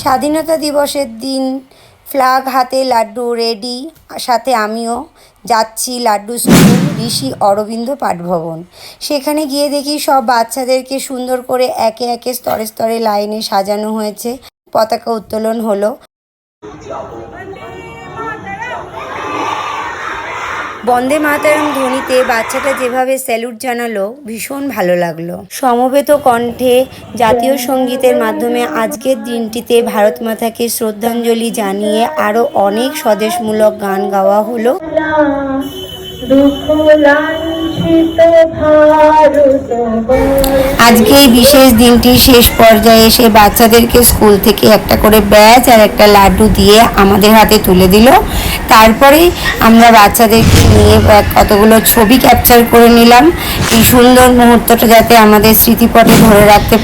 স্বাধীনতা দিবসের দিন ফ্ল্যাগ হাতে লাড্ডু রেডি, সাথে আমিও যাচ্ছি লাড্ডু স্কুল ঋষি অরবিন্দ পাঠভবন। সেখানে গিয়ে দেখি সব বাচ্চাদেরকে সুন্দর করে একে একে স্তরে স্তরে লাইনে সাজানো হয়েছে, পতাকা উত্তোলন হলো। বন্দে মাতরম ধ্বনিতে বাচ্চাটা যেভাবে স্যালুট জানালো, ভীষণ ভালো লাগলো। সমবেত কণ্ঠে জাতীয় সঙ্গীতের মাধ্যমে আজকের দিনটিতে ভারত মাতাকে শ্রদ্ধাঞ্জলি জানিয়ে আরও অনেক স্বদেশমূলক গান গাওয়া হলো। আজকে এই বিশেষ দিনটির শেষ পর্যায়ে এসে বাচ্চাদেরকে স্কুল থেকে একটা করে ব্যাজ আর একটা লাড্ডু দিয়ে আমাদের হাতে তুলে দিল। তারপরে আমরা বাচ্চাদেরকে নিয়ে কতগুলো ছবি ক্যাপচার করে নিলাম। এই সুন্দর মুহূর্তটা যাতে আমাদের স্মৃতিপটে ধরে রাখতে